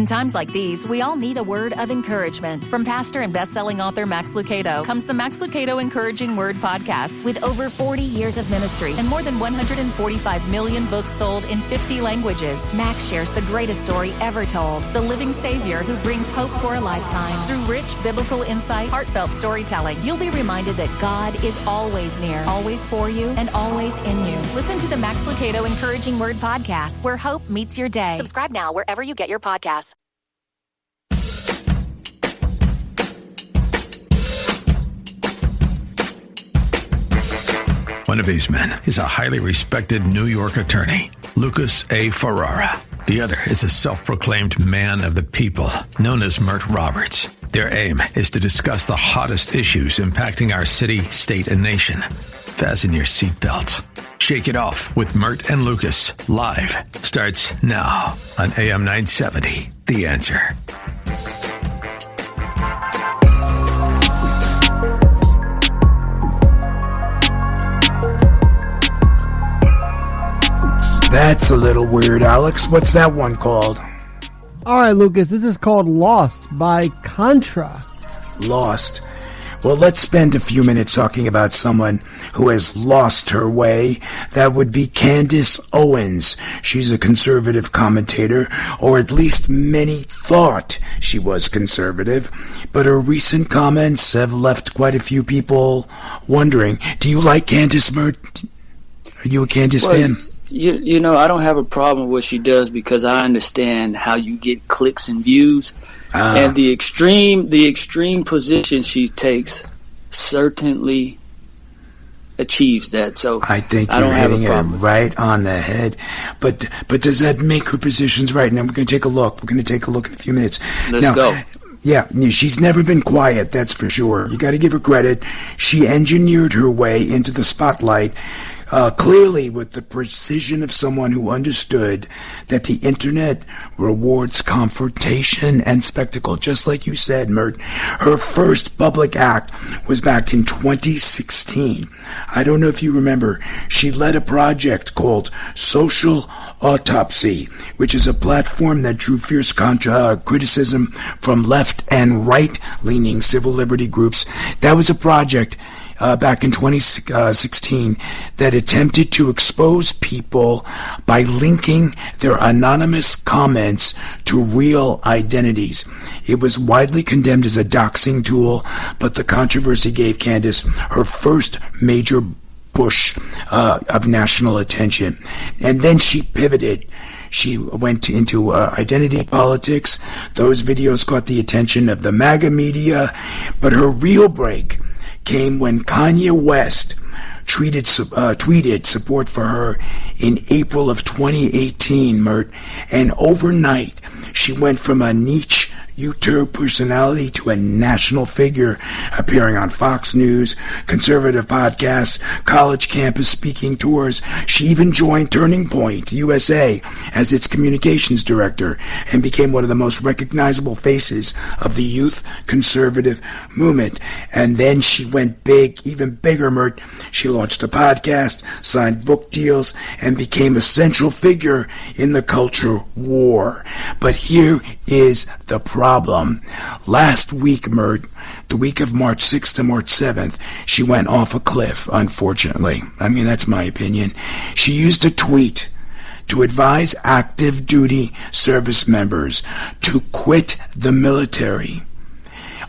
In times like these, we all need a word of encouragement. From pastor and best-selling author Max Lucado comes the Max Lucado Encouraging Word podcast. With over 40 years of ministry and more than 145 million books sold in 50 languages, Max shares the greatest story ever told, the living Savior who brings hope for a lifetime. Through rich biblical insight, heartfelt storytelling, you'll be reminded that God is always near, always for you, and always in you. Listen to the Max Lucado Encouraging Word podcast, where hope meets your day. Subscribe now wherever you get your podcasts. One of these men is a highly respected New York attorney, Lucas A. Ferrara. The other is a self-proclaimed man of the people, known as Mert Roberts. Their aim is to discuss the hottest issues impacting our city, state, and nation. Fasten your seatbelt. Shake it off with Mert and Lucas. Live starts now on AM 970. The Answer. That's a little weird, Alex. What's that one called? All right, Lucas, this is called Lost by Contra. Lost. Well, let's spend a few minutes talking about someone who has lost her way. That would be Candace Owens. She's a conservative commentator, or at least many thought she was conservative. But her recent comments have left quite a few people wondering. Do you like Candace, Mert? Are you a Candace fan? You know, I don't have a problem with what she does because I understand how you get clicks and views. And the extreme position she takes certainly achieves that. So I think I don't you're have a hitting it problem. right on the head. But does that make her positions right? Now we're going to take a look. We're going to take a look in a few minutes. Let's go. Yeah, she's never been quiet, that's for sure. You got to give her credit. She engineered her way into the spotlight, clearly with the precision of someone who understood that the internet rewards confrontation and spectacle. Just like you said, Mert, her first public act was back in 2016. I don't know if you remember. She led a project called Social Autopsy, which is a platform that drew fierce criticism from left and right-leaning civil liberty groups. That was a project back in 2016 that attempted to expose people by linking their anonymous comments to real identities. It was widely condemned as a doxing tool, but the controversy gave Candace her first major push of national attention. And then she pivoted. She went into identity politics. Those videos caught the attention of the MAGA media, but her real break came when Kanye West tweeted support for her in April of 2018, Mert, and overnight she went from a niche YouTube personality to a national figure, appearing on Fox News, conservative podcasts, college campus speaking tours. She even joined Turning Point USA as its communications director and became one of the most recognizable faces of the youth conservative movement. And then she went big, even bigger, Mert. She launched a podcast, signed book deals, and became a central figure in the culture war. But here is the problem. Last week, Mert, the week of March 6th to March 7th, she went off a cliff, unfortunately. I mean, that's my opinion. She used a tweet to advise active duty service members to quit the military.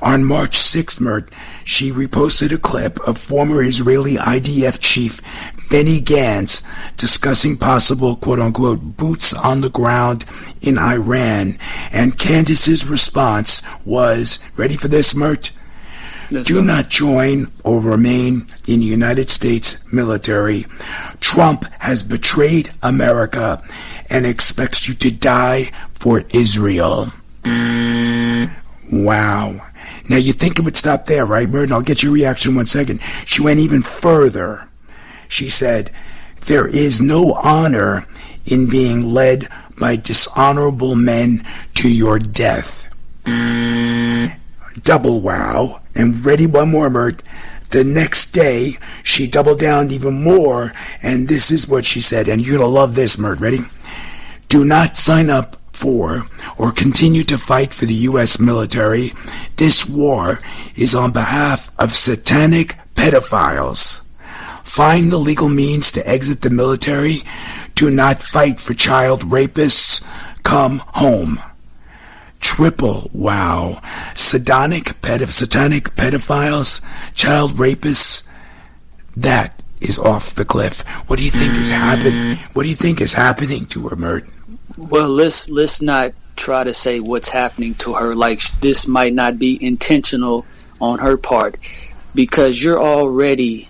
On March 6th, Mert, she reposted a clip of former Israeli IDF chief Benny Gantz discussing possible, quote-unquote, boots on the ground in Iran. And Candace's response was, ready for this, Mert? Do not join or remain in the United States military. Trump has betrayed America and expects you to die for Israel. Wow. Now, you think it would stop there, right, Mert? I'll get your reaction in 1 second. She went even further. She said, there is no honor in being led by dishonorable men to your death. Double wow. And ready, one more, Mert. The next day, she doubled down even more, and this is what she said. And you're going to love this, Mert. Ready? Do not sign up for or continue to fight for the U.S. military, this war is on behalf of satanic pedophiles. Find the legal means to exit the military. Do not fight for child rapists. Come home. Triple wow. Satanic pedophiles, child rapists. That is off the cliff. What do you think is happening? What do you think is happening to her, Mert? Well, let's not try to say what's happening to her like this might not be intentional on her part, because you're already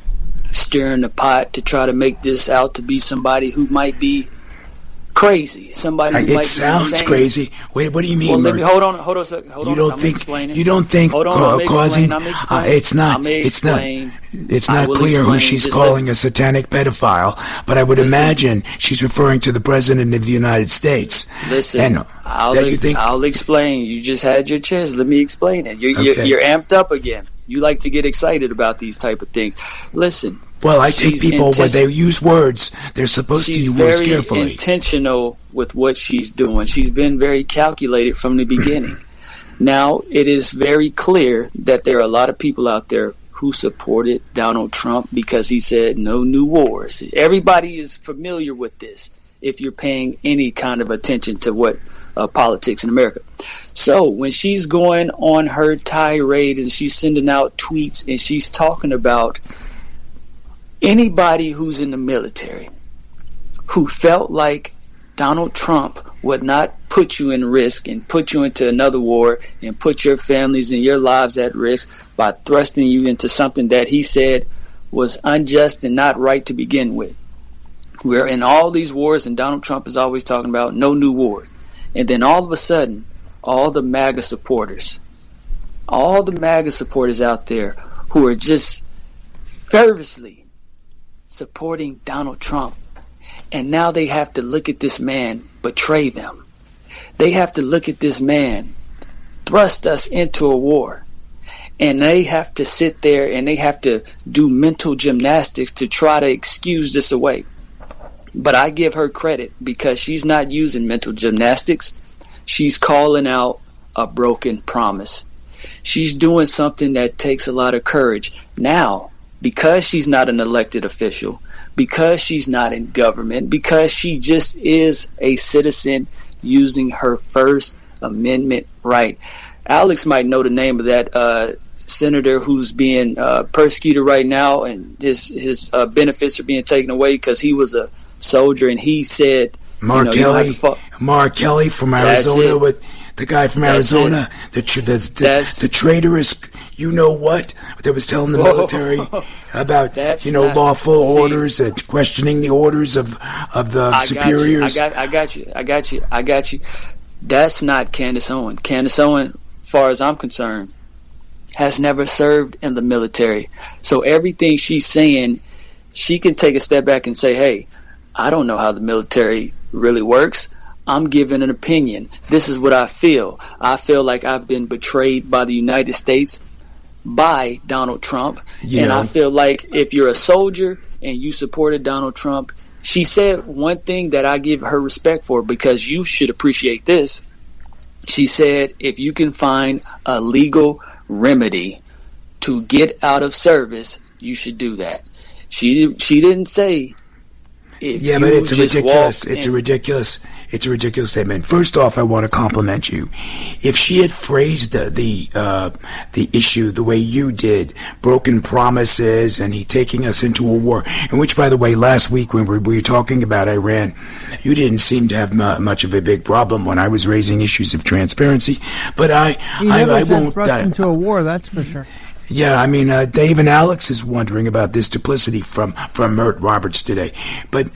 stirring the pot to try to make this out to be somebody who might be crazy. Somebody who might be sounds insane. Crazy. Wait, what do you mean? Well, Mert? hold on a second. You don't think Hold on, causing? It's not clear who she's calling a satanic pedophile, but I would imagine she's referring to the president of the United States. Listen, I'll explain. You just had your chance. Let me explain it. You're amped up again. You like to get excited about these type of things. Listen. Well, I take people when they use words, they're supposed to use words carefully. She's very intentional with what she's doing. She's been very calculated from the beginning. Now, it is very clear that there are a lot of people out there who supported Donald Trump because he said no new wars. Everybody is familiar with this if you're paying any kind of attention to what politics in America. So when she's going on her tirade and she's sending out tweets and she's talking about anybody who's in the military who felt like Donald Trump would not put you in risk and put you into another war and put your families and your lives at risk by thrusting you into something that he said was unjust and not right to begin with. We're in all these wars, and Donald Trump is always talking about no new wars. And then all of a sudden, all the MAGA supporters out there who are just fervently supporting Donald Trump, and now they have to look at this man betray them. They have to look at this man thrust us into a war, and they have to sit there and they have to do mental gymnastics to try to excuse this away. But I give her credit because she's not using mental gymnastics. She's calling out a broken promise. She's doing something that takes a lot of courage. Now, because she's not an elected official, because she's not in government, because she just is a citizen using her First Amendment right. Alex might know the name of that senator who's being persecuted right now, and his benefits are being taken away because he was a soldier, and he said Mark Kelly from Arizona, with the guy from Arizona, the traitorous, you know what, that was telling the military about lawful orders and questioning the orders of the superiors. I got you. That's not Candace Owens. Candace Owens, as far as I'm concerned, has never served in the military. So everything she's saying, she can take a step back and say, hey, I don't know how the military really works. I'm giving an opinion. This is what I feel. I feel like I've been betrayed by the United States by Donald Trump. I feel like if you're a soldier and you supported Donald Trump, she said one thing that I give her respect for, because you should appreciate this. She said, if you can find a legal remedy to get out of service, you should do that. She didn't say, but it's a ridiculous statement. First off, I want to compliment you. If she had phrased the issue the way you did, broken promises and he taking us into a war, in which, by the way, last week when we were talking about Iran, you didn't seem to have much of a big problem when I was raising issues of transparency. But I won't thrust into a war. That's for sure. Yeah, I mean, Dave and Alex is wondering about this duplicity from Mert Roberts today. But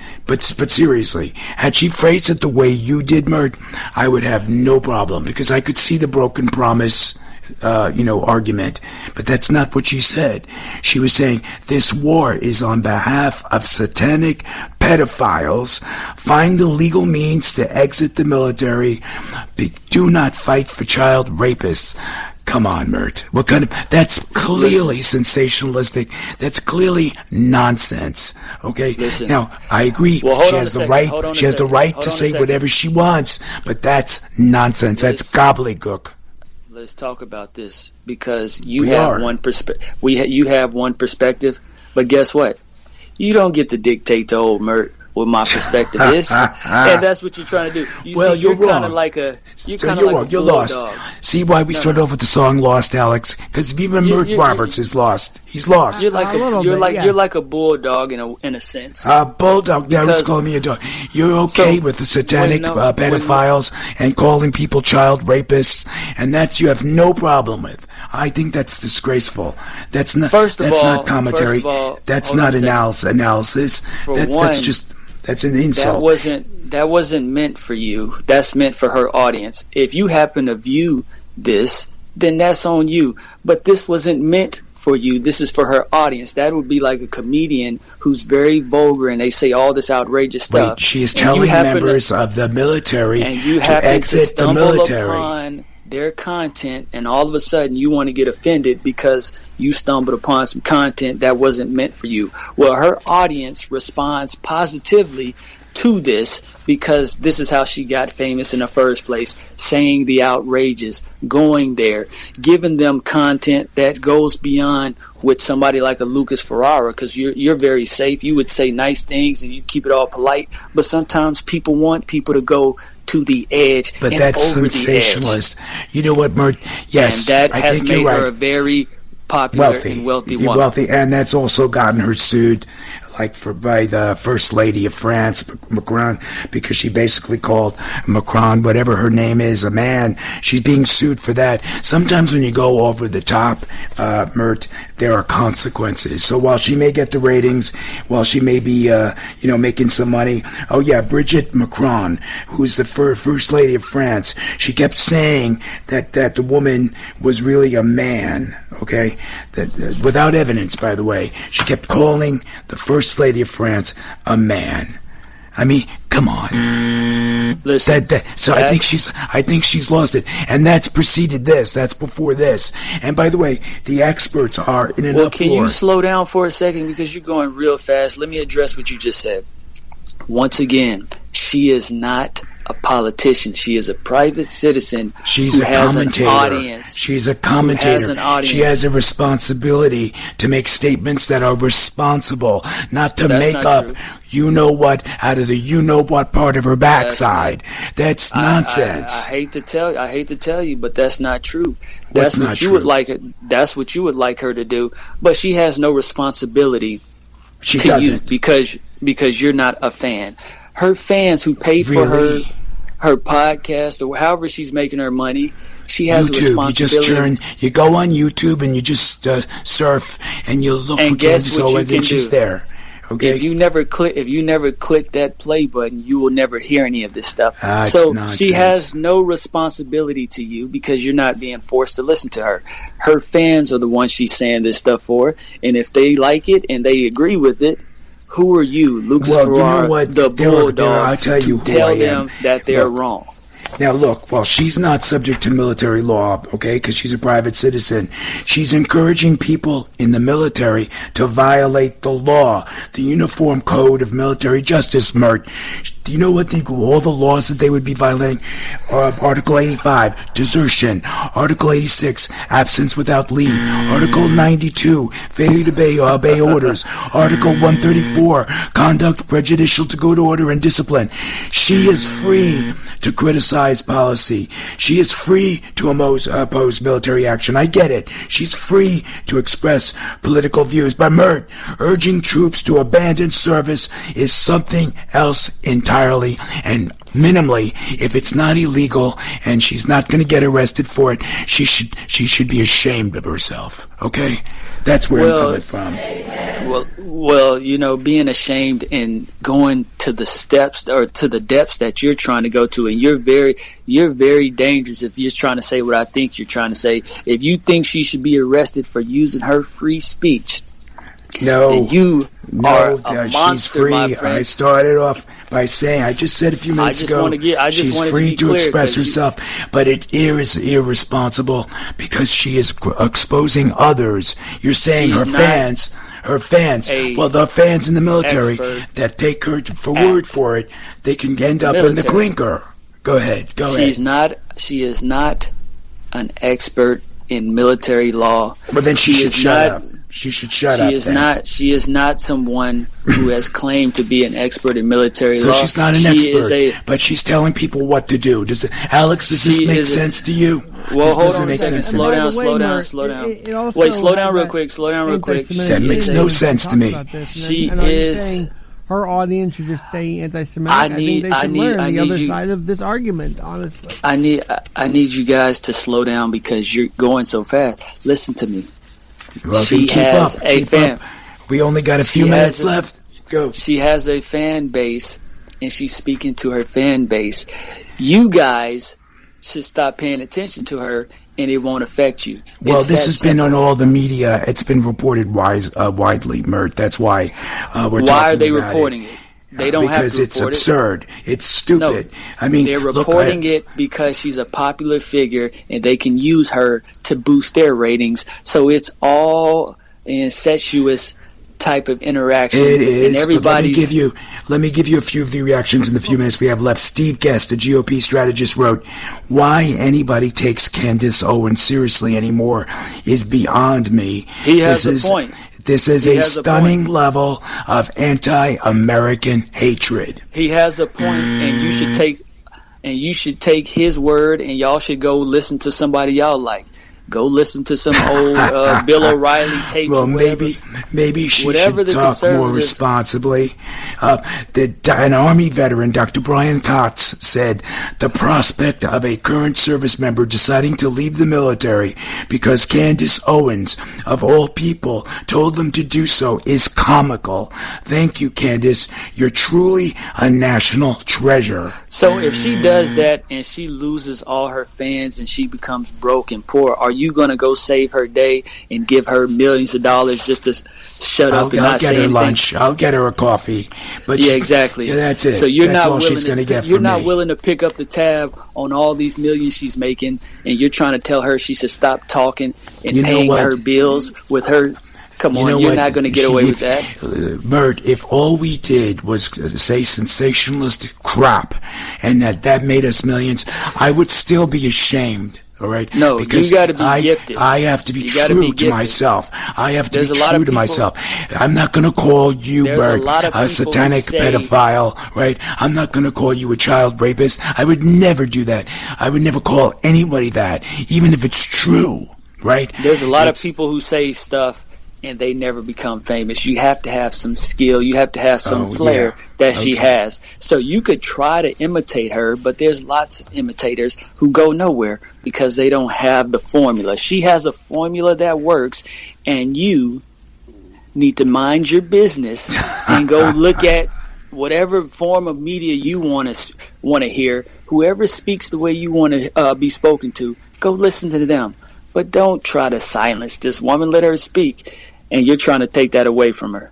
seriously, had she phrased it the way you did, Mert, I would have no problem, because I could see the broken promise, argument. But that's not what she said. She was saying this war is on behalf of satanic pedophiles. Find the legal means to exit the military. Do not fight for child rapists. Come on, Mert. What kind of... That's clearly sensationalistic. That's clearly nonsense. Okay? Listen. Now, I agree. Well, she has the right. She has the right to say whatever she wants, but that's nonsense. That's gobbledygook. Let's talk about this because you have one perspective, but guess what? You don't get to dictate to old Mert what my perspective is, and that's what you're trying to do. You're wrong. Kind of like a You're lost. See why we started off with the song "Lost," Alex? Because even Mert Roberts is lost. He's lost. You're like a bulldog in a sense. Bulldog. Yeah, who's calling me a dog? You're okay with the satanic pedophiles and calling people child rapists, and you have no problem with. I think that's disgraceful. That's not. That's not commentary. That's not analysis. That's an insult. That wasn't meant for you. That's meant for her audience. If you happen to view this, then that's on you. But this wasn't meant for you. This is for her audience. That would be like a comedian who's very vulgar and they say all this outrageous stuff. Wait, she is telling members of the military to exit the military. Upon their content, and all of a sudden you want to get offended because you stumbled upon some content that wasn't meant for you. Well, her audience responds positively to this because this is how she got famous in the first place, saying the outrageous, going there, giving them content that goes beyond with somebody like a Lucas Ferrara, because you're very safe. You would say nice things and you keep it all polite, but sometimes people want people to go to the edge, but and that's over sensationalist. The edge. You know what, Mert? Yes, and that I has think made you're right. her a very popular and wealthy woman. Wealthy, and that's also gotten her sued, by the First Lady of France, Macron, because she basically called Macron, whatever her name is, a man. She's being sued for that. Sometimes when you go over the top, Mert, there are consequences. So while she may get the ratings, while she may be, making some money, Brigitte Macron, who's the First Lady of France, she kept saying that the woman was really a man. Okay, that without evidence, by the way, she kept calling the First Lady of France a man. I mean, come on. Listen, I think she's lost it, and that's preceded this. That's before this. And by the way, the experts are in an uproar. Well, can you slow down for a second because you're going real fast? Let me address what you just said. Once again, she is not a politician. She is a private citizen. She's a commentator. She's a commentator. She has a responsibility to make statements that are responsible, not to make up you know what out of the you know what part of her backside. That's nonsense. I hate to tell you, but that's not true. That's what you would like. That's what you would like her to do. But she has no responsibility to you because you're not a fan. Her fans who pay for her podcast or however she's making her money, she has YouTube. a responsibility. You go on YouTube and you just surf and you look for Candace Owens and she's there. Okay. If you never click that play button, you will never hear any of this stuff. So she has no responsibility to you because you're not being forced to listen to her. Her fans are the ones she's saying this stuff for, and if they like it and they agree with it, who are you, Lucas Ferrara, the bulldog, to tell them that they're wrong? Now, look, while she's not subject to military law, okay, because she's a private citizen, she's encouraging people in the military to violate the law, the Uniform Code of Military Justice, Mert. Do you know what all the laws that they would be violating? Article 85, desertion. Article 86, absence without leave. Article 92, failure to obey orders. Article 134, conduct prejudicial to good order and discipline. She is free to criticize policy. She is free to oppose military action. I get it. She's free to express political views. But Mert, urging troops to abandon service is something else entirely. And minimally, if it's not illegal and she's not going to get arrested for it, she should be ashamed of herself. Okay, that's where I'm coming from. Well, being ashamed and going to the steps or to the depths that you're trying to go to, and you're very dangerous if you're trying to say what I think you're trying to say. If you think she should be arrested for using her free speech No, then you are a she's monster, free. my friend. I started off by saying, I just said a few minutes ago, she's free to express herself, but it is irresponsible because she is exposing others. You're saying her fans, well, the fans in the military that take her for word for it, they can end up in the clinker. Go ahead. She is not an expert in military law. But then she should shut up. She should shut up. She is not someone who has claimed to be an expert in military law. So she's not an expert, but she's telling people what to do. Does this make sense to you? Well, hold on a second. Slow down. Wait, slow down real quick. That makes no sense to me. She is. Her audience should just stay anti-Semitic. I think they should learn the other side of this argument, honestly. I need you guys to slow down because you're going so fast. Listen to me. Well, she has a fan. We only got a few minutes left. Go. She has a fan base, and she's speaking to her fan base. You guys should stop paying attention to her, and it won't affect you. Well, this has been on all the media. It's been reported widely, Mert. That's why we're talking about it. Why are they reporting it? They don't have to report it. Because it's absurd. It's stupid. No, I mean, they're reporting it because she's a popular figure, and they can use her to boost their ratings. So it's all incestuous type of interaction. It is. And everybody's... Let me give you a few of the reactions in the few minutes we have left. Steve Guest, a GOP strategist, wrote, "Why anybody takes Candace Owens seriously anymore is beyond me." He has a point. This is a stunning level of anti-American hatred. He has a point, and you should take his word, and y'all should go listen to somebody y'all like. Go listen to some old Bill O'Reilly tape. Well, maybe she should talk more responsibly. An Army veteran, Dr. Brian Cox, said the prospect of a current service member deciding to leave the military because Candace Owens, of all people, told them to do so is comical. Thank you, Candace. You're truly a national treasure. So if she does that and she loses all her fans and she becomes broke and poor, are you going to go save her day and give her millions of dollars just to shut up and not say anything? I'll get her lunch. I'll get her a coffee. But yeah, exactly. Yeah, that's it. So you're that's not all willing she's going to get. You're not willing to pick up the tab on all these millions she's making, and you're trying to tell her she should stop talking and paying her bills with her. Come on, you're not going to get away with that. Mert, if all we did was say sensationalistic crap and that made us millions, I would still be ashamed. All right? No, because you got to be gifted. I have to be true to myself. I have to be true to myself. I'm not going to call you, Mert, a satanic pedophile, right? I'm not going to call you a child rapist. I would never do that. I would never call anybody that, even if it's true, right? There's a lot of people who say stuff and they never become famous. You have to have some skill. You have to have some flair that she has. So you could try to imitate her, but there's lots of imitators who go nowhere because they don't have the formula. She has a formula that works, and you need to mind your business and go look at whatever form of media you want to hear. Whoever speaks the way you want to be spoken to, go listen to them. But don't try to silence this woman. Let her speak. And you're trying to take that away from her.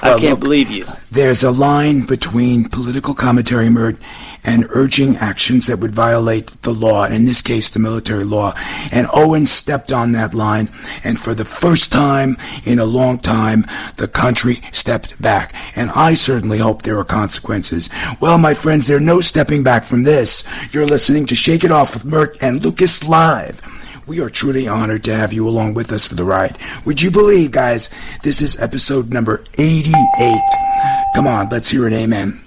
I can't believe you. There's a line between political commentary, Mert, and urging actions that would violate the law, in this case, the military law. And Owens stepped on that line, and for the first time in a long time, the country stepped back. And I certainly hope there are consequences. Well, my friends, there's no stepping back from this. You're listening to Shake It Off with Mert and Lucas Live. We are truly honored to have you along with us for the ride. Would you believe, guys, this is episode number 88. Come on, let's hear an amen.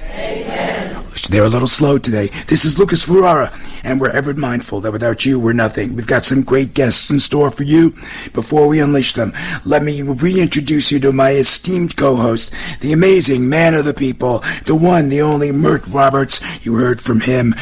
Amen. They're a little slow today. This is Lucas Ferrara, and we're ever mindful that without you, we're nothing. We've got some great guests in store for you. Before we unleash them, let me reintroduce you to my esteemed co-host, the amazing man of the people, the one, the only Mert Roberts. You heard from him.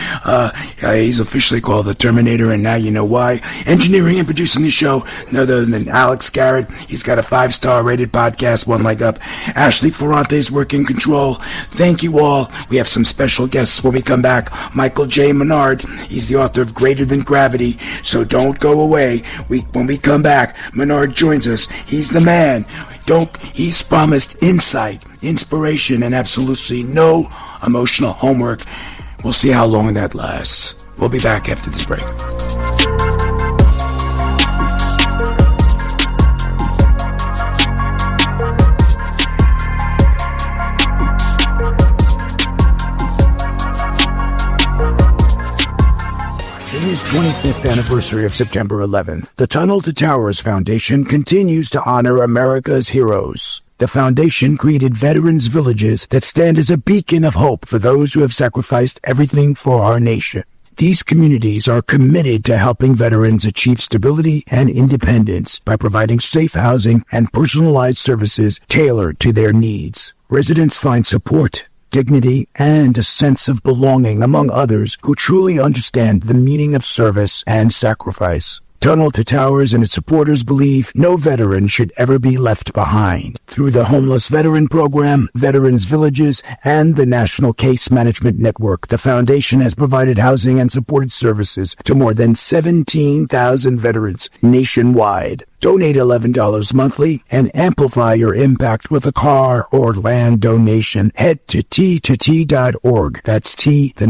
He's officially called the Terminator, and now you know why. Engineering and producing the show, none other than Alex Garrett. He's got a 5-star rated podcast, one leg up. Ashley Ferrante's working control. Thank you all. We have some special guests when we come back. Michael J. Menard. He's the author of Greater Than Gravity, so don't go away. When we come back, Menard joins us. He's the man. He's promised insight, inspiration, and absolutely no emotional homework. We'll see how long that lasts. We'll be back after this break. In his 25th anniversary of September 11th, the Tunnel to Towers Foundation continues to honor America's heroes. The foundation created veterans' villages that stand as a beacon of hope for those who have sacrificed everything for our nation. These communities are committed to helping veterans achieve stability and independence by providing safe housing and personalized services tailored to their needs. Residents find support, dignity, and a sense of belonging among others who truly understand the meaning of service and sacrifice. Tunnel to Towers and its supporters believe no veteran should ever be left behind. Through the Homeless Veteran Program, Veterans Villages, and the National Case Management Network, the foundation has provided housing and supported services to more than 17,000 veterans nationwide. Donate $11 monthly and amplify your impact with a car or land donation. Head to T2T.org. That's T2T.org.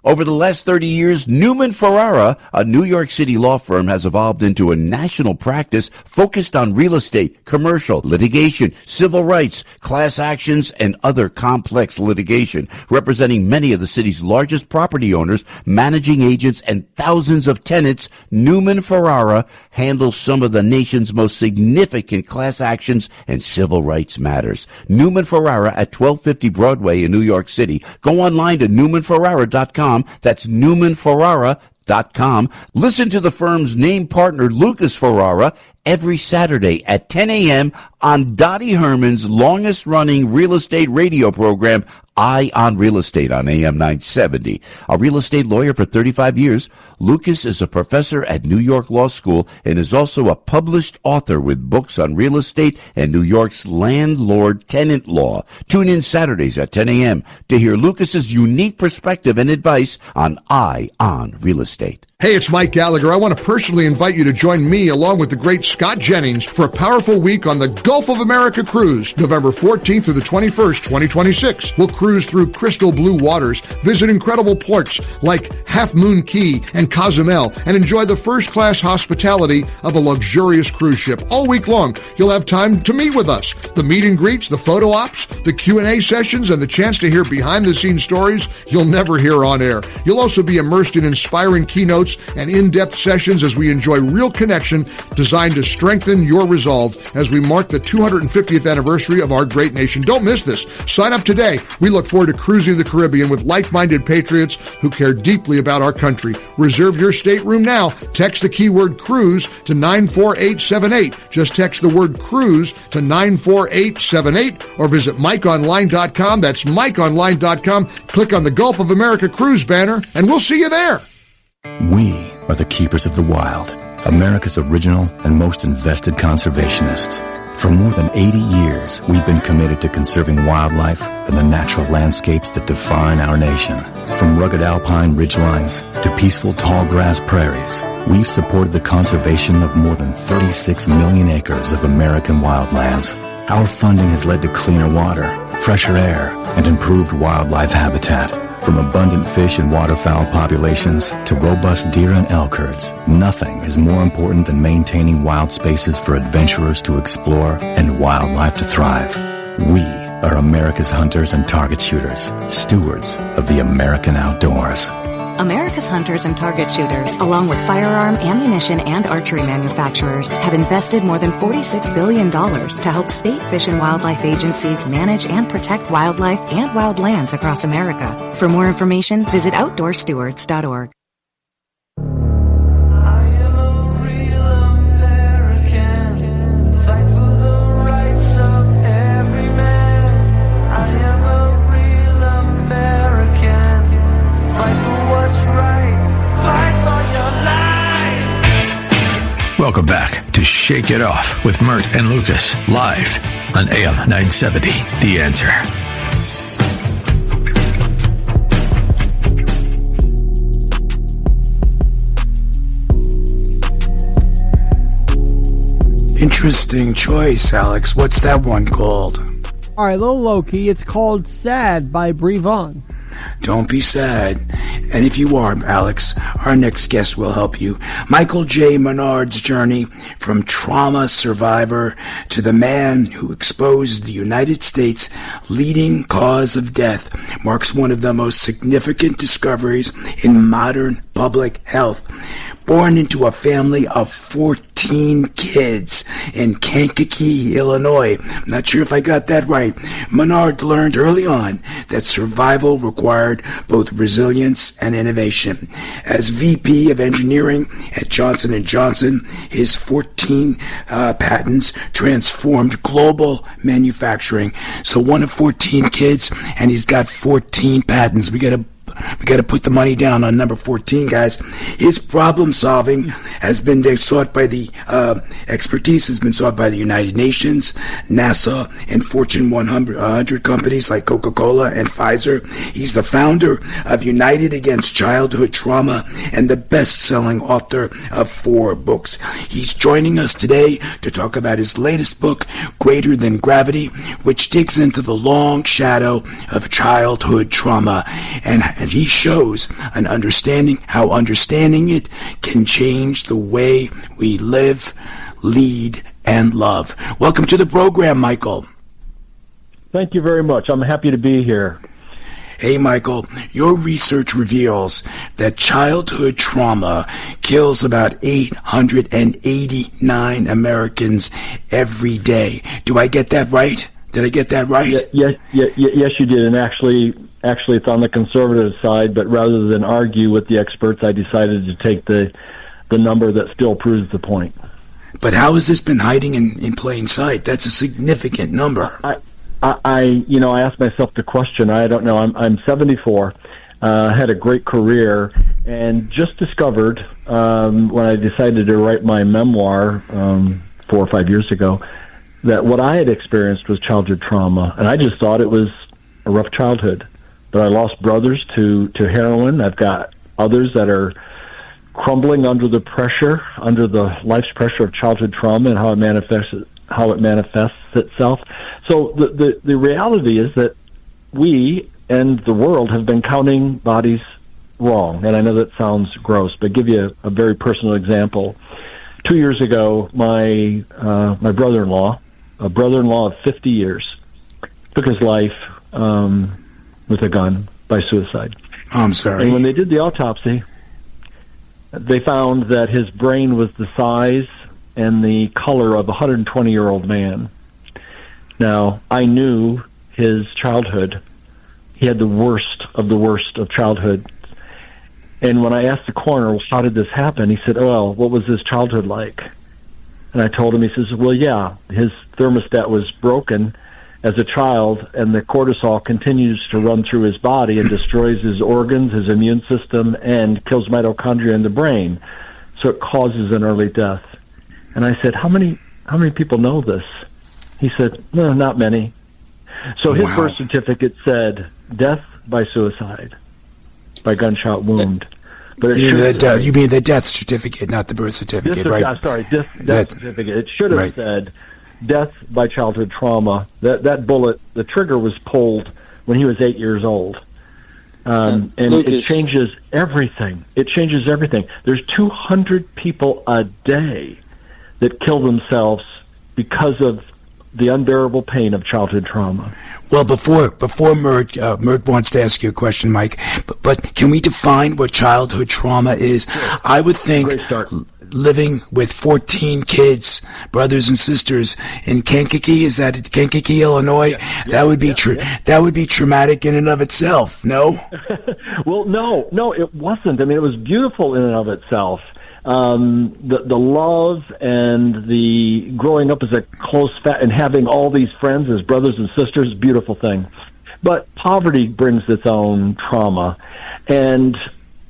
Over the last 30 years, Newman Ferrara, a New York City law firm, has evolved into a national practice focused on real estate, commercial, litigation, civil rights, class actions, and other complex litigation, representing many of the city's largest property owners, managing agents, and thousands of tenants. Newman Ferrara handles some of the nation's most significant class actions and civil rights matters. Newman Ferrara at 1250 Broadway in New York City. Go online to NewmanFerrara.com. That's NewmanFerrara.com. Listen to the firm's name partner, Lucas Ferrara, every Saturday at 10 a.m. on Dottie Herman's longest-running real estate radio program, Eye on Real Estate, on AM 970. A real estate lawyer for 35 years, Lucas is a professor at New York Law School and is also a published author with books on real estate and New York's landlord-tenant law. Tune in Saturdays at 10 a.m. to hear Lucas's unique perspective and advice on Eye on Real Estate. Hey, it's Mike Gallagher. I want to personally invite you to join me along with the great Scott Jennings for a powerful week on the Gulf of America cruise, November 14th through the 21st, 2026. We'll cruise through crystal blue waters, visit incredible ports like Half Moon Cay and Cozumel, and enjoy the first-class hospitality of a luxurious cruise ship. All week long, you'll have time to meet with us. The meet and greets, the photo ops, the Q&A sessions, and the chance to hear behind-the-scenes stories you'll never hear on air. You'll also be immersed in inspiring keynotes and in-depth sessions as we enjoy real connection designed to strengthen your resolve as we mark the 250th anniversary of our great nation. Don't miss this. Sign up today. We look forward to cruising the Caribbean with like-minded patriots who care deeply about our country. Reserve your stateroom now. Text the keyword cruise to 94878. Just text the word cruise to 94878 or visit MikeOnline.com. That's MikeOnline.com. Click on the Gulf of America cruise banner and we'll see you there. We are the keepers of the wild, America's original and most invested conservationists. For more than 80 years, we've been committed to conserving wildlife and the natural landscapes that define our nation. From rugged alpine ridgelines to peaceful tall grass prairies, we've supported the conservation of more than 36 million acres of American wildlands. Our funding has led to cleaner water, fresher air, and improved wildlife habitat. From abundant fish and waterfowl populations to robust deer and elk herds, nothing is more important than maintaining wild spaces for adventurers to explore and wildlife to thrive. We are America's hunters and target shooters, stewards of the American outdoors. America's hunters and target shooters, along with firearm, ammunition, and archery manufacturers, have invested more than $46 billion to help state fish and wildlife agencies manage and protect wildlife and wildlands across America. For more information, visit OutdoorStewards.org. Welcome back to Shake It Off with Mert and Lucas, live on AM 970, The Answer. Interesting choice, Alex. What's that one called? All right, a little low-key. It's called Sad by Brie Vaughn. Don't be sad. And if you are, Alex, our next guest will help you. Michael J. Menard's journey from trauma survivor to the man who exposed the United States' leading cause of death marks one of the most significant discoveries in modern public health. Born into a family of 14 kids in Kankakee, Illinois. I'm not sure if I got that right. Menard learned early on that survival required both resilience and innovation. As VP of Engineering at Johnson & Johnson, his 14 patents transformed global manufacturing. So one of 14 kids, and he's got 14 patents. We got to put the money down on number 14, guys. His problem solving has been sought by the expertise has been sought by the United Nations, NASA, and Fortune 100 companies like Coca-Cola and Pfizer. He's the founder of United Against Childhood Trauma and the best-selling author of 4 books. He's joining us today to talk about his latest book, Greater Than Gravity, which digs into the long shadow of childhood trauma, and he shows how understanding it can change the way we live, lead, and love. Welcome to the program, Michael. Thank you very much. I'm happy to be here. Hey, Michael, your research reveals that childhood trauma kills about 889 Americans every day. Do I get that right? Did I get that right? Yes, you did. And actually, it's on the conservative side, but rather than argue with the experts, I decided to take the number that still proves the point. But how has this been hiding in plain sight? That's a significant number. I asked myself the question. I don't know. I'm 74, had a great career, and just discovered when I decided to write my memoir 4 or 5 years ago that what I had experienced was childhood trauma, and I just thought it was a rough childhood. But I lost brothers to heroin. I've got others that are crumbling under the life's pressure of childhood trauma and how it manifests itself. So the reality is that we and the world have been counting bodies wrong. And I know that sounds gross, but give you a very personal example. 2 years ago, my brother-in-law, a brother-in-law of 50 years, took his life with a gun by suicide. Oh, I'm sorry. And when they did the autopsy, they found that his brain was the size and the color of a 120-year-old man. Now, I knew his childhood. He had the worst of childhood. And when I asked the coroner, well, how did this happen? He said, well, what was his childhood like? And I told him, he says, well, yeah, his thermostat was broken as a child, and the cortisol continues to run through his body and destroys his organs, his immune system, and kills mitochondria in the brain. So it causes an early death. And I said, how many people know this? He said, no, not many. So his birth certificate said death by suicide, by gunshot wound. But you mean the death certificate, not the birth certificate, right? I'm sorry, death certificate. It should have said death by childhood trauma. That bullet, the trigger was pulled when he was 8 years old. And Lucas, it changes everything. There's 200 people a day that kill themselves because of the unbearable pain of childhood trauma. Well, before Mert wants to ask you a question, Mike, but can we define what childhood trauma is? Sure. I would think living with 14 kids, brothers and sisters in Kankakee, is that Kankakee, Illinois? Yeah. That would be traumatic in and of itself. No? Well, no, it wasn't. I mean, it was beautiful in and of itself. The love and the growing up as a close and having all these friends as brothers and sisters, beautiful thing. But poverty brings its own trauma, and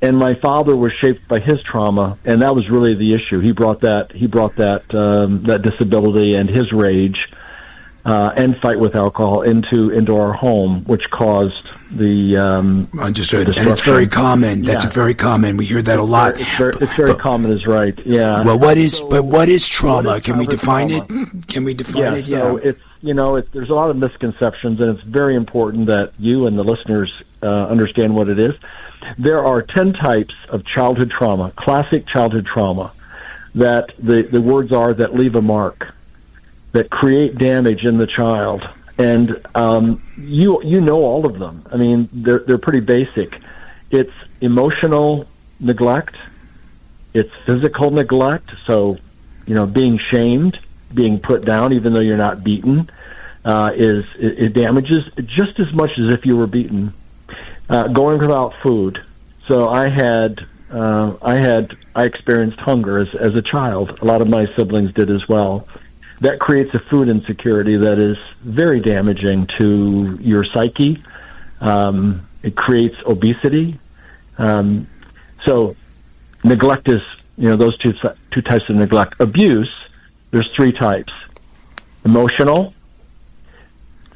my father was shaped by his trauma, and that was really the issue. He brought that disability and his rage and fight with alcohol into our home, which caused the understood. And it's very common. That's very common. We hear that a lot. It's very common, is right. Yeah. Well, what is trauma? Can we define it? Can we define it? Yeah. So there's a lot of misconceptions, and it's very important that you and the listeners understand what it is. There are 10 types of childhood trauma, classic childhood trauma, that the words are that leave a mark, that create damage in the child. And you know all of them. I mean, they're pretty basic. It's emotional neglect. It's physical neglect. So, being shamed, being put down, even though you're not beaten, it damages just as much as if you were beaten. Going without food. So I experienced hunger as a child. A lot of my siblings did as well. That creates a food insecurity that is very damaging to your psyche. It creates obesity. So neglect is, those two types of neglect. Abuse, there's 3 types: emotional,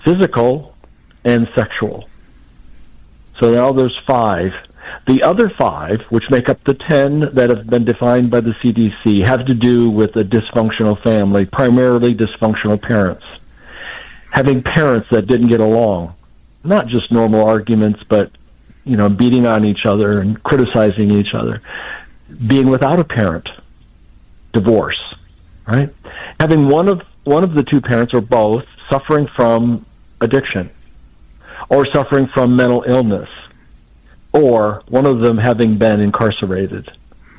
physical, and sexual. So now there's 5. The other 5, which make up the 10 that have been defined by the CDC, have to do with a dysfunctional family, primarily dysfunctional parents. Having parents that didn't get along, not just normal arguments, but, beating on each other and criticizing each other. Being without a parent, divorce, right? Having one of the 2 parents or both suffering from addiction or suffering from mental illness, or one of them having been incarcerated.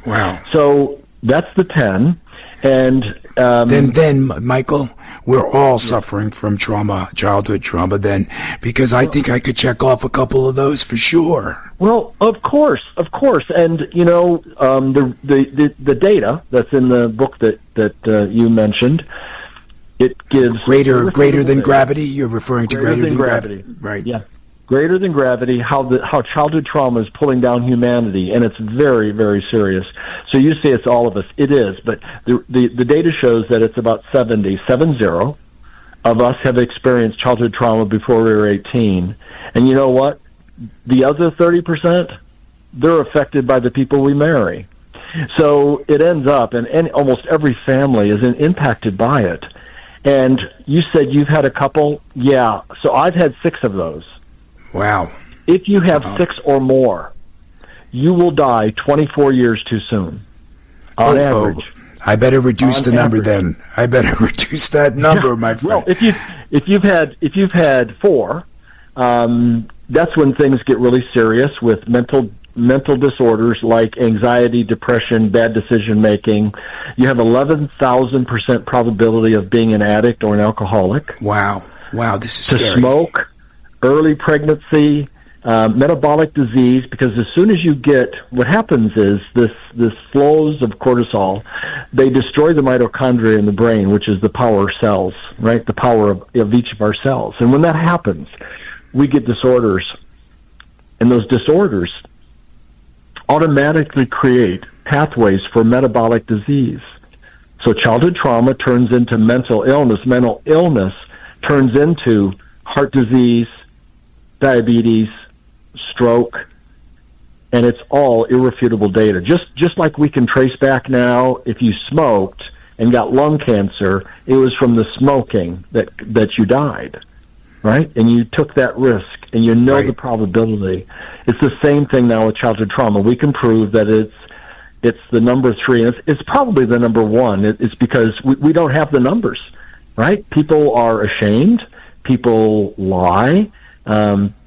Wow. So that's the 10. And then, Michael, we're all suffering from trauma, childhood trauma then, because I think I could check off a couple of those for sure. Well, of course. And, the data that's in the book that you mentioned, it gives... Greater than gravity? You're referring to greater than gravity. Right. Yeah. Greater than gravity, how childhood trauma is pulling down humanity, and it's very, very serious. So you say it's all of us. It is, but the data shows that it's about 70 of us have experienced childhood trauma before we were 18. And you know what? The other 30%, they're affected by the people we marry. So it ends up, and almost every family is impacted by it. And you said you've had a couple? Yeah. So I've had 6 of those. Wow. If you have 6 or more, you will die 24 years too soon, on average. I better reduce the number then. I better reduce that number, my friend. Well, if you've had 4, that's when things get really serious with mental disorders like anxiety, depression, bad decision making. You have 11,000% probability of being an addict or an alcoholic. Wow, this is scary. To smoke. Early pregnancy, metabolic disease, because as soon as you get, what happens is this flows of cortisol, they destroy the mitochondria in the brain, which is the power cells, right? The power of each of our cells. And when that happens, we get disorders. And those disorders automatically create pathways for metabolic disease. So childhood trauma turns into mental illness. Mental illness turns into heart disease, diabetes, stroke, and it's all irrefutable data. Just like we can trace back now, if you smoked and got lung cancer, it was from the smoking that you died, right? And you took that risk, and you know the probability. It's the same thing now with childhood trauma. We can prove that it's the number 3, and it's probably the number 1. It's because we don't have the numbers, right? People are ashamed. People lie.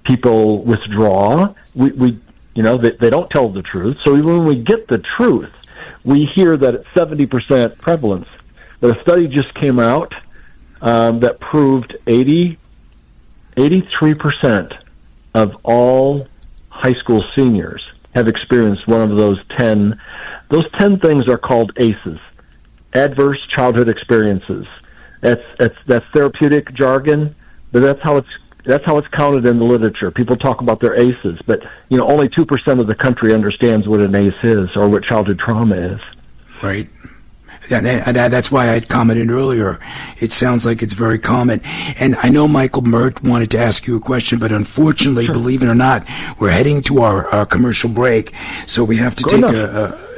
People withdraw. They don't tell the truth. So even when we get the truth, we hear that it's 70% prevalence. But a study just came out that proved 83% of all high school seniors have experienced one of those 10. Those 10 things are called ACEs, adverse childhood experiences. That's therapeutic jargon, but that's how it's counted in the literature. People talk about their ACEs, but only 2% of the country understands what an ACE is or what childhood trauma is. Right. And that's why I commented earlier. It sounds like it's very common. And I know Michael Mert wanted to ask you a question, but unfortunately, believe it or not, we're heading to our commercial break. So we have to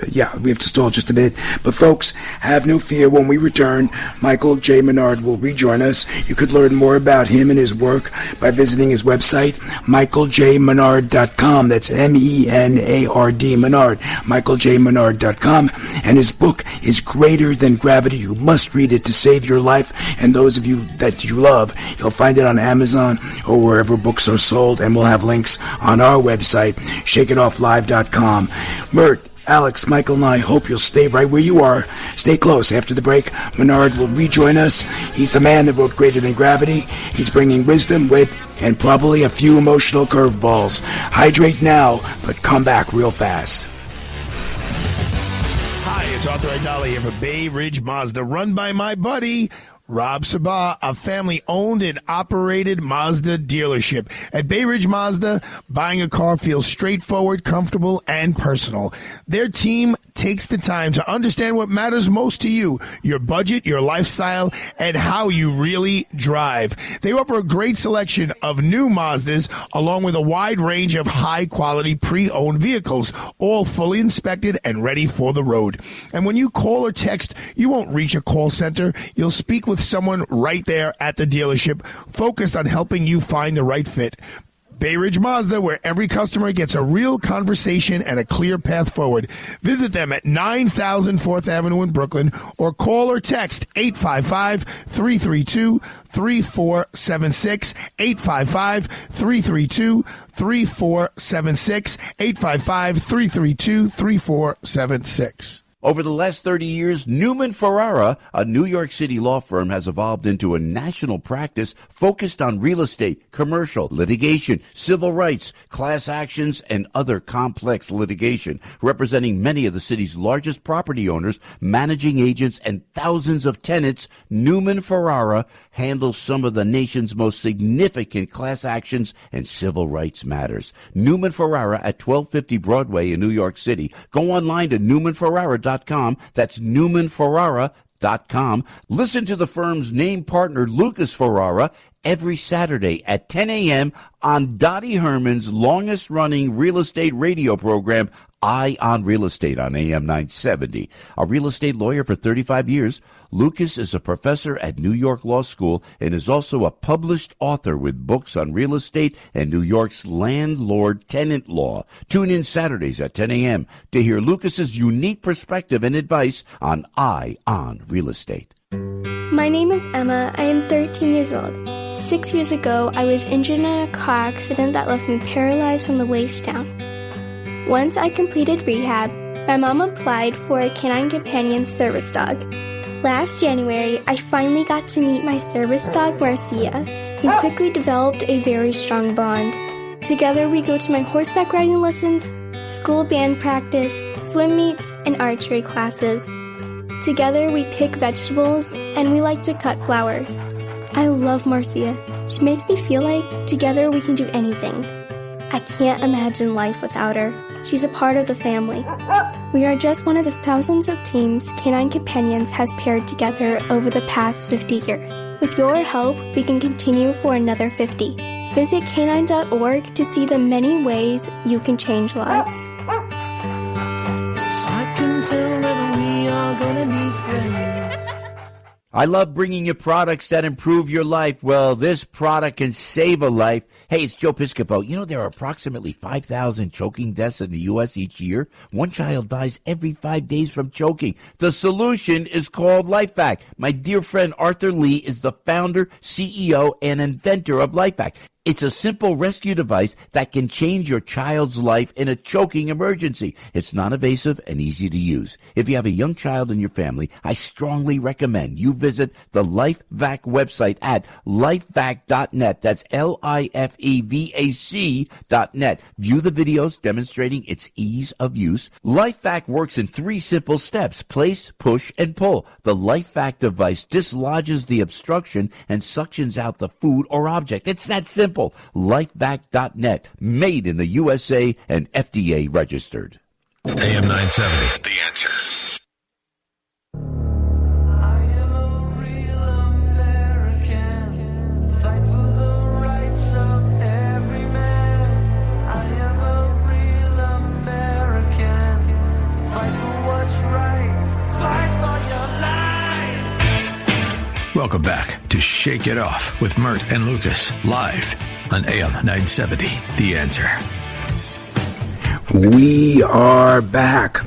we have to stall just a bit. But folks, have no fear. When we return, Michael J. Menard will rejoin us. You could learn more about him and his work by visiting his website, michaeljmenard.com. That's Menard, Menard, michaeljmenard.com. And his book is Greater Than Gravity. You must read it to save your life and those of you that you love. You'll find it on Amazon or wherever books are sold, and we'll have links on our website, shakeitofflive.com. Mert, Alex, Michael, and I hope you'll stay right where you are. Stay close. After the break, Menard will rejoin us. He's the man that wrote Greater Than Gravity. He's bringing wisdom, wit, and probably a few emotional curveballs. Hydrate now, but come back real fast. Hi, it's Arthur Aidala here for Bay Ridge Mazda, run by my buddy Rob Sabah, a family-owned and operated Mazda dealership. At Bay Ridge Mazda, buying a car feels straightforward, comfortable, and personal. Their team takes the time to understand what matters most to you, your budget, your lifestyle, and how you really drive. They offer a great selection of new Mazdas, along with a wide range of high-quality pre-owned vehicles, all fully inspected and ready for the road. And when you call or text, you won't reach a call center. You'll speak with someone right there at the dealership, focused on helping you find the right fit. Bay Ridge Mazda, where every customer gets a real conversation and a clear path forward. Visit them at 9000 4th Avenue in Brooklyn, or call or text 855-332-3476, 855-332-3476, 855-332-3476. Over the last 30 years, Newman Ferrara, a New York City law firm, has evolved into a national practice focused on real estate, commercial, litigation, civil rights, class actions, and other complex litigation, representing many of the city's largest property owners, managing agents, and thousands of tenants. Newman Ferrara handles some of the nation's most significant class actions and civil rights matters. Newman Ferrara at 1250 Broadway in New York City. Go online to newmanferrara.com. That's newmanferrara.com. Listen to the firm's name partner, Lucas Ferrara, every Saturday at 10 a.m. on Dottie Herman's longest-running real estate radio program, Eye on Real Estate, on AM 970. A real estate lawyer for 35 years, Lucas is a professor at New York Law School and is also a published author with books on real estate and New York's landlord-tenant law. Tune in Saturdays at 10 a.m. to hear Lucas's unique perspective and advice on Eye on Real Estate. My name is Emma. I am 13 years old. 6 years ago, I was injured in a car accident that left me paralyzed from the waist down. Once I completed rehab, my mom applied for a canine companion service dog. Last January, I finally got to meet my service dog, Marcia. We quickly developed a very strong bond. Together, we go to my horseback riding lessons, school band practice, swim meets, and archery classes. Together, we pick vegetables, and we like to cut flowers. I love Marcia. She makes me feel like together we can do anything. I can't imagine life without her. She's a part of the family. We are just one of the thousands of teams Canine Companions has paired together over the past 50 years. With your help, we can continue for another 50. Visit canine.org to see the many ways you can change lives. I can tell that we are gonna be friends. I love bringing you products that improve your life. Well, this product can save a life. Hey, it's Joe Piscopo. You know, there are approximately 5,000 choking deaths in the U.S. each year. One child dies every 5 days from choking. The solution is called LifeVac. My dear friend Arthur Lee is the founder, CEO, and inventor of LifeVac. It's a simple rescue device that can change your child's life in a choking emergency. It's non-invasive and easy to use. If you have a young child in your family, I strongly recommend you visit the LifeVac website at lifevac.net. That's LIFEVAC.net. View the videos demonstrating its ease of use. LifeVac works in 3 simple steps: place, push, and pull. The LifeVac device dislodges the obstruction and suctions out the food or object. It's that simple. LifeVac.net, made in the USA and FDA registered. AM 970, The Answer. what's right. Fight for your life. Welcome back to Shake It Off with Mert and Lucas, live on AM 970, The Answer. We are back.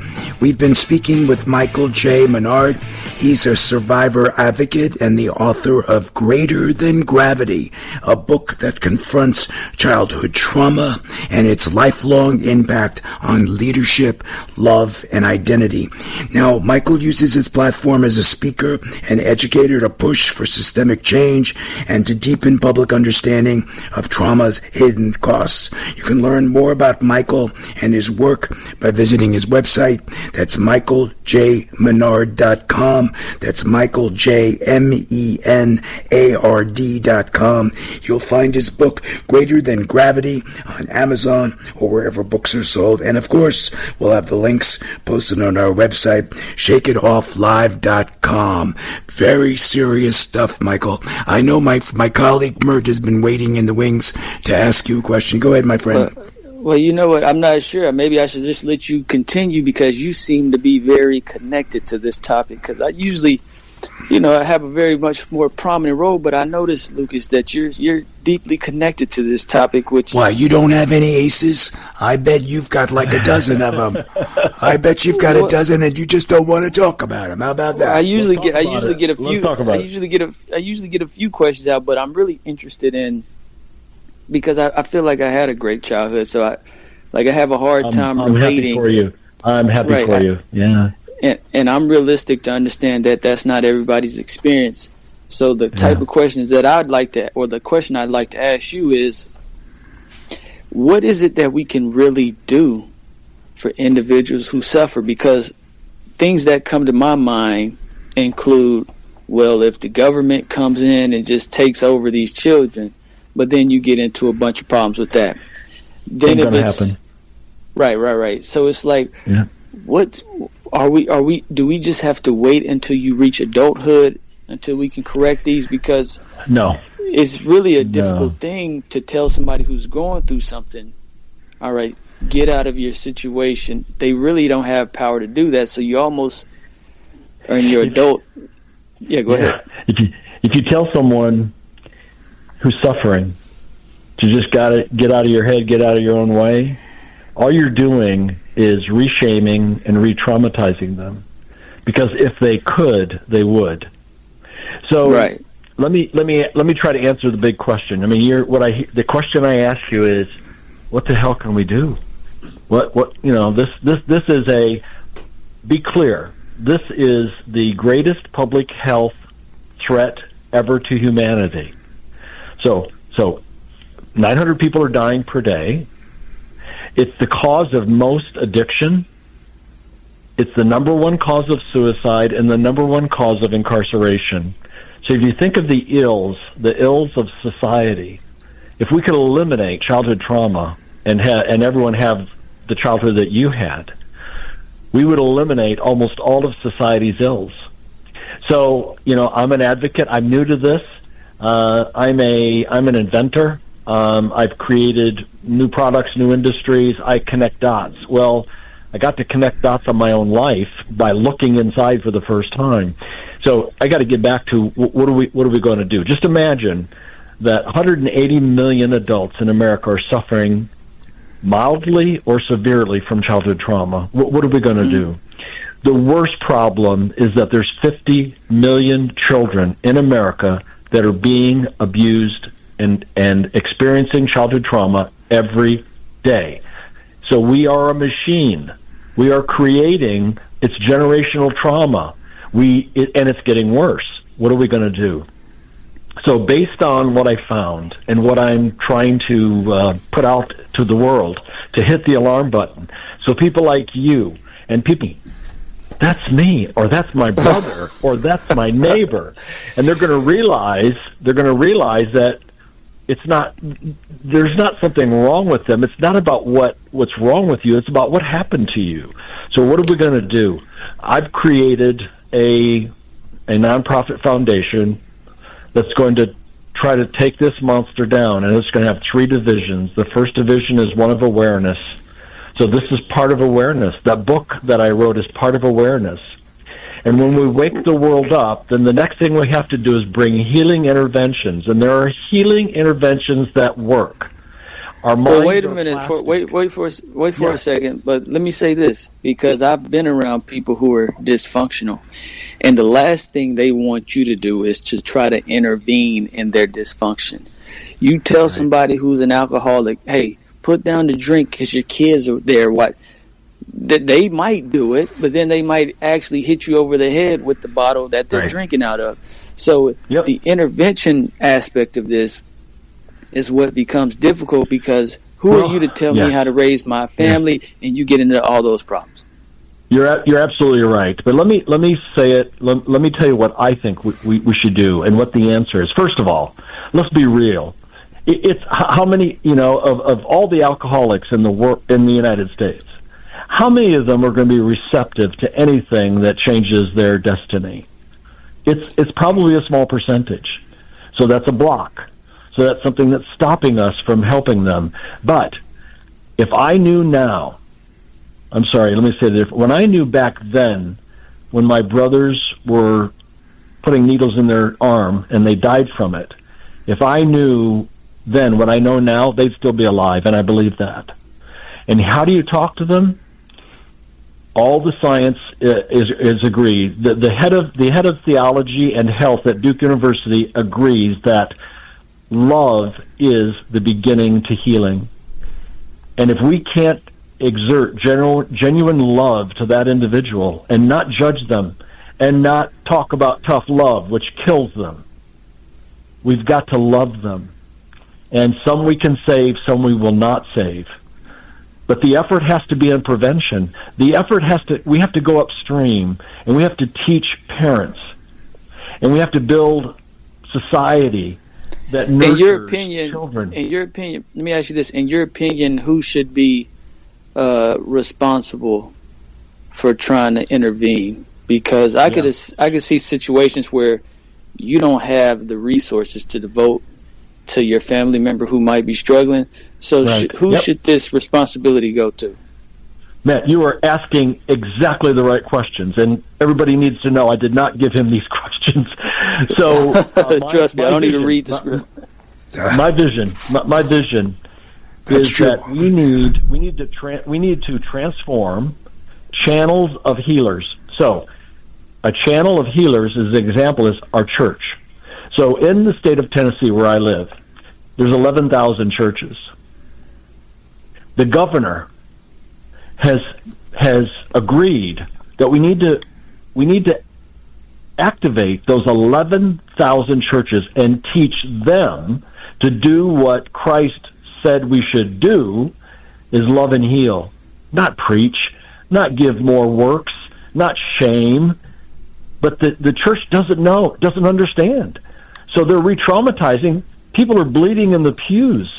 We've been speaking with Michael J. Menard. He's a survivor advocate and the author of Greater Than Gravity, a book that confronts childhood trauma and its lifelong impact on leadership, love, and identity. Now, Michael uses his platform as a speaker and educator to push for systemic change and to deepen public understanding of trauma's hidden costs. You can learn more about Michael and his work by visiting his website. That's michaeljmenard.com. That's michaeljmenard.com. You'll find his book, Greater Than Gravity, on Amazon or wherever books are sold. And of course, we'll have the links posted on our website, shakeitofflive.com. Very serious stuff, Michael. I know my colleague Mert has been waiting in the wings to ask you a question. Go ahead, my friend. Well, you know what? I'm not sure. Maybe I should just let you continue because you seem to be very connected to this topic. Because I usually, I have a very much more prominent role. But I noticed, Lucas, that you're deeply connected to this topic. Why, you don't have any aces? I bet you've got like a dozen of them. I bet you've got a dozen, and you just don't want to talk about them. How about that? I usually get a few questions out, but I'm really interested in. Because I feel like I had a great childhood, so I have a hard time relating. I'm happy for you. Yeah. And I'm realistic to understand that that's not everybody's experience. So the type of questions that the question I'd like to ask you is, what is it that we can really do for individuals who suffer? Because things that come to my mind include, well, if the government comes in and just takes over these children. But then you get into a bunch of problems with that. Then if it's happen. Right. So it's like, what are we? Do we just have to wait until you reach adulthood until we can correct these? Because it's really a difficult thing to tell somebody who's going through something. All right, get out of your situation. They really don't have power to do that. So you almost are in your adult. Yeah, go ahead. If you tell someone who's suffering to just gotta get out of your head, get out of your own way, all you're doing is reshaming and re-traumatizing them. Because if they could, they would. So let me try to answer the big question. I mean, the question I ask you is, what the hell can we do? This is be clear. This is the greatest public health threat ever to humanity. So 900 people are dying per day. It's the cause of most addiction. It's the number one cause of suicide and the number one cause of incarceration. So if you think of the ills of society, if we could eliminate childhood trauma and everyone have the childhood that you had, we would eliminate almost all of society's ills. So, I'm an advocate. I'm new to this. I'm an inventor. I've created new products, new industries. I connect dots. Well, I got to connect dots on my own life by looking inside for the first time. So I got to get back to what are we going to do? Just imagine that 180 million adults in America are suffering mildly or severely from childhood trauma. What are we going to do? The worst problem is that there's 50 million children in America that are being abused and experiencing childhood trauma every day. So we are a machine. We are creating it's generational trauma. And it's getting worse. What are we going to do? So based on what I found and what I'm trying to put out to the world, to hit the alarm button, so people like you and people, that's me, or that's my brother, or that's my neighbor, and they're going to realize that it's not, there's not something wrong with them. It's not about what's wrong with you. It's about what happened to you. So what are we going to do? I've created a nonprofit foundation that's going to try to take this monster down, and it's going to have 3 divisions. The first division is one of awareness. So this is part of awareness. That book that I wrote is part of awareness. And when we wake the world up, then the next thing we have to do is bring healing interventions. And there are healing interventions that work. Well, wait a minute. Wait for a second. But let me say this, because I've been around people who are dysfunctional, and the last thing they want you to do is to try to intervene in their dysfunction. You tell somebody who's an alcoholic, hey, put down the drink because your kids are there. What? They might do it, but then they might actually hit you over the head with the bottle that they're drinking out of. So the intervention aspect of this is what becomes difficult, because who are you to tell me how to raise my family, and you get into all those problems? You're absolutely right. But let me say it. Let me tell you what I think we should do, and what the answer is. First of all, let's be real. It's how many, of all the alcoholics in the United States, how many of them are going to be receptive to anything that changes their destiny? It's probably a small percentage. So that's a block. So that's something that's stopping us from helping them. But if I knew now, I'm sorry, let me say this. When I knew back then, when my brothers were putting needles in their arm and they died from it, if I knew then what I know now, they'd still be alive, and I believe that. And how do you talk to them? All the science is agreed. The head of theology and health at Duke University agrees that love is the beginning to healing. And if we can't exert genuine love to that individual and not judge them and not talk about tough love, which kills them, we've got to love them. And some we can save, some we will not save. But the effort has to be in prevention. We have to go upstream, and we have to teach parents, and we have to build society that nurtures children. In your opinion, let me ask you this: in your opinion, who should be responsible for trying to intervene? Because I could see situations where you don't have the resources to devote to your family member who might be struggling. So who should this responsibility go to? Matt, you are asking exactly the right questions, and everybody needs to know I did not give him these questions. So trust me, I don't even read the script. My vision is that we need to transform channels of healers. So a channel of healers, as an example, is our church. So in the state of Tennessee, where I live, there's 11,000 churches. The governor has agreed that we need to activate those 11,000 churches and teach them to do what Christ said we should do, is love and heal, not preach, not give more works, not shame. But the church doesn't understand. So they're re-traumatizing. People are bleeding in the pews.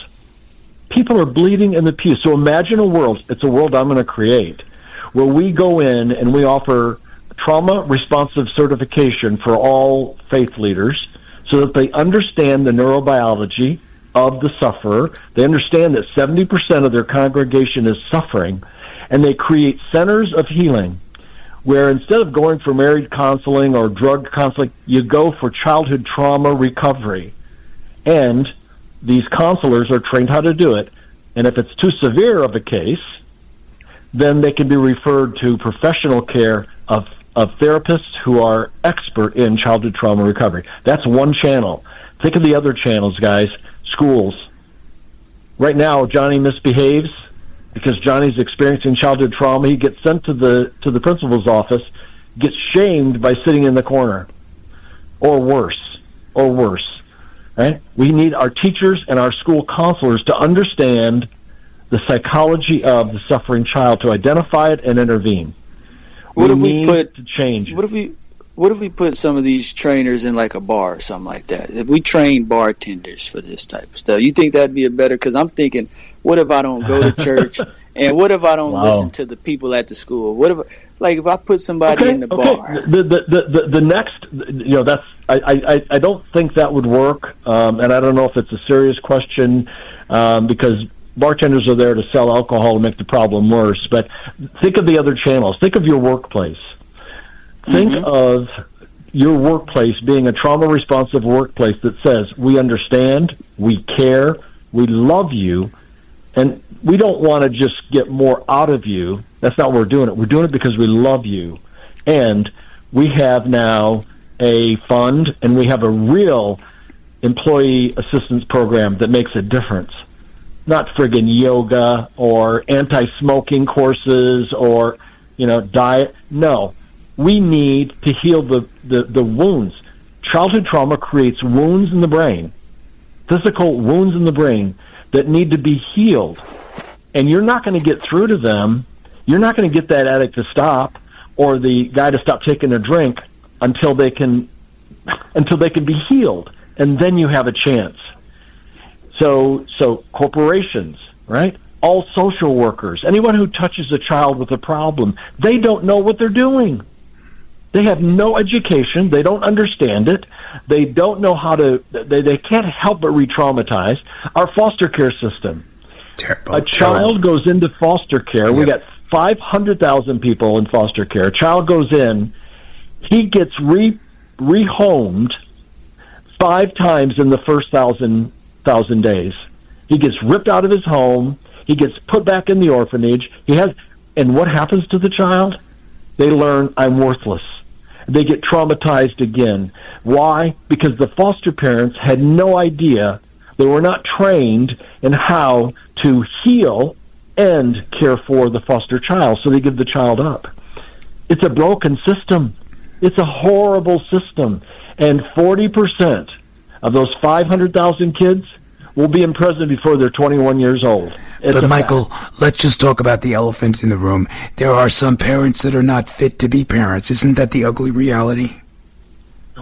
So imagine a world, it's a world I'm going to create, where we go in and we offer trauma-responsive certification for all faith leaders so that they understand the neurobiology of the sufferer. They understand that 70% of their congregation is suffering, and they create centers of healing where instead of going for married counseling or drug counseling, you go for childhood trauma recovery. And these counselors are trained how to do it. And if it's too severe of a case, then they can be referred to professional care of therapists who are expert in childhood trauma recovery. That's one channel. Think of the other channels, guys. Schools. Right now, Johnny misbehaves because Johnny's experiencing childhood trauma. He gets sent to the principal's office, gets shamed by sitting in the corner, or worse. Right? We need our teachers and our school counselors to understand the psychology of the suffering child, to identify it and intervene. What if we put some of these trainers in like a bar or something like that? If we train bartenders for this type of stuff, you think that'd be a better? Because I'm thinking, what if I don't go to church, and what if I don't listen to the people at the school? What if I put somebody in the bar? The next, that's I don't think that would work, and I don't know if it's a serious question because bartenders are there to sell alcohol to make the problem worse. But think of the other channels. Think of your workplace. Think of your workplace being a trauma-responsive workplace that says, we understand, we care, we love you, and we don't want to just get more out of you. That's not what we're doing it. We're doing it because we love you. And we have now a fund, and we have a real employee assistance program that makes a difference. Not friggin' yoga or anti-smoking courses or, diet. No. We need to heal the wounds. Childhood trauma creates wounds in the brain, physical wounds in the brain that need to be healed. And you're not going to get through to them. You're not going to get that addict to stop or the guy to stop taking a drink until they can be healed. And then you have a chance. So corporations, right? All social workers, anyone who touches a child with a problem, they don't know what they're doing. They have no education. They don't understand it. They don't know how to, they can't help but re-traumatize. Our foster care system. Terrible. A child goes into foster care. We got 500,000 people in foster care. A child goes in, he gets rehomed 5 times in the first thousand days. He gets ripped out of his home. He gets put back in the orphanage. And what happens to the child? They learn, I'm worthless. They get traumatized again. Why? Because the foster parents had no idea. They were not trained in how to heal and care for the foster child, so they give the child up. It's a broken system. It's a horrible system. And 40% of those 500,000 kids will be in prison before they're 21 years old. But Michael, let's just talk about the elephant in the room. There are some parents that are not fit to be parents. Isn't that the ugly reality?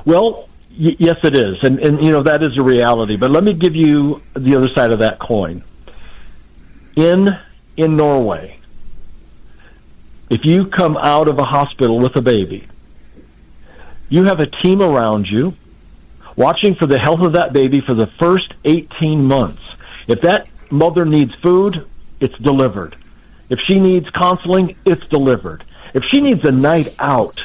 Well, yes, it is. And that is a reality. But let me give you the other side of that coin. In Norway, if you come out of a hospital with a baby, you have a team around you watching for the health of that baby for the first 18 months. If that mother needs food, it's delivered. If she needs counseling, it's delivered. If she needs a night out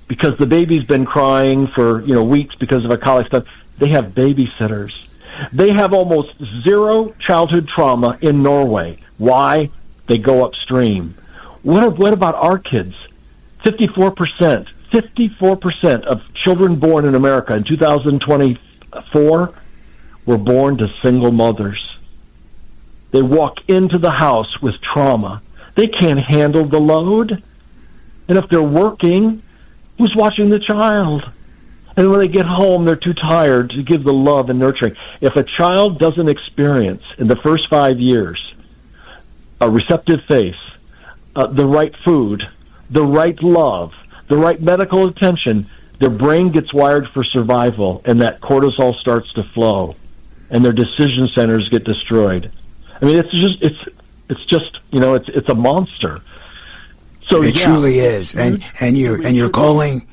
because the baby's been crying for weeks because of a colic stuff, they have babysitters. They have almost zero childhood trauma in Norway. Why? They go upstream. What about our kids? 54% of children born in America in 2024 were born to single mothers. They walk into the house with trauma. They can't handle the load. And if they're working, who's watching the child? And when they get home, they're too tired to give the love and nurturing. If a child doesn't experience in the first 5 years a receptive face, the right food, the right love, the right medical attention, their brain gets wired for survival, and that cortisol starts to flow, and their decision centers get destroyed. I mean, it's a monster. So it truly is, and you're calling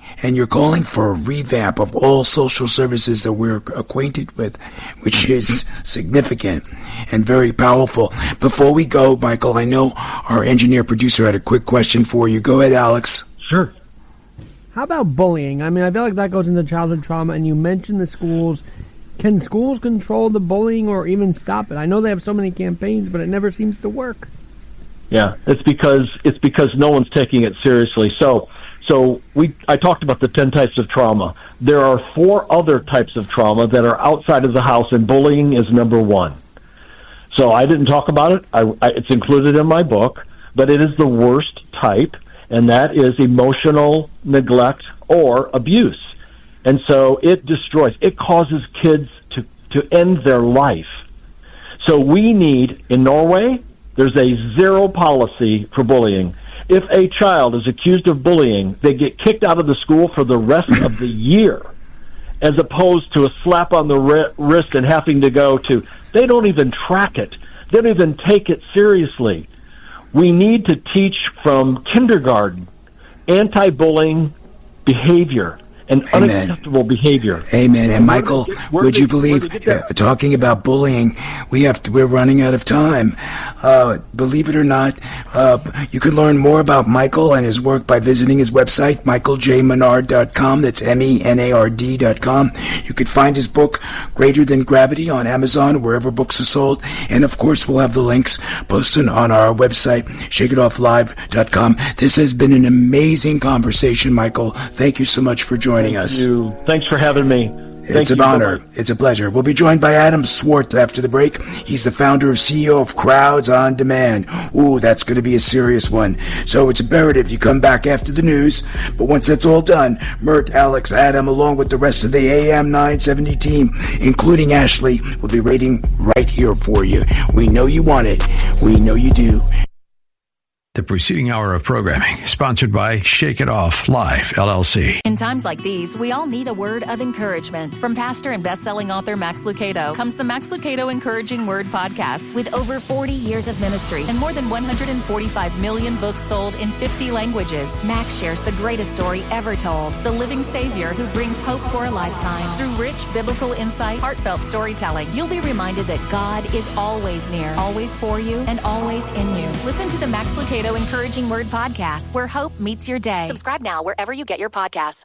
for a revamp of all social services that we're acquainted with, which is significant and very powerful. Before we go, Michael, I know our engineer producer had a quick question for you. Go ahead, Alex. Sure. How about bullying? I mean, I feel like that goes into childhood trauma, and you mentioned the schools. Can schools control the bullying or even stop it? I know they have so many campaigns, but it never seems to work. Yeah, it's because no one's taking it seriously. So I talked about the 10 types of trauma. There are 4 other types of trauma that are outside of the house, and bullying is number 1. So I didn't talk about it. It's included in my book, but it is the worst type, and that is emotional neglect or abuse. And so it destroys. It causes kids to end their life. So we need, in Norway, there's a 0 policy for bullying. If a child is accused of bullying, they get kicked out of the school for the rest of the year, as opposed to a slap on the wrist and having to go to, they don't even track it. They don't even take it seriously. We need to teach from kindergarten anti-bullying behavior. and unacceptable behavior. Amen. And Michael, would you believe, talking about bullying, we're running out of time. Believe it or not, you can learn more about Michael and his work by visiting his website, michaeljmenard.com. That's MENARD.com. You could find his book, Greater Than Gravity, on Amazon, wherever books are sold. And of course, we'll have the links posted on our website, shakeitofflive.com. This has been an amazing conversation, Michael. Thank you so much for joining us. Thank you. Thanks for having me. It's an honor. It's a pleasure. We'll be joined by Adam Swart after the break. He's the founder and CEO of Crowds on Demand. Ooh, that's going to be a serious one. So it's imperative you come back after the news. But once that's all done, Mert, Alex, Adam, along with the rest of the AM 970 team, including Ashley, will be waiting right here for you. We know you want it. We know you do. The preceding hour of programming, sponsored by Shake It Off Live, LLC. In times like these, we all need a word of encouragement. From pastor and best-selling author Max Lucado comes the Max Lucado Encouraging Word podcast. With over 40 years of ministry and more than 145 million books sold in 50 languages, Max shares the greatest story ever told, the living Savior who brings hope for a lifetime. Through rich biblical insight, heartfelt storytelling, you'll be reminded that God is always near, always for you, and always in you. Listen to the Max Lucado Encouraging Word podcast, where hope meets your day. Subscribe now wherever you get your podcasts.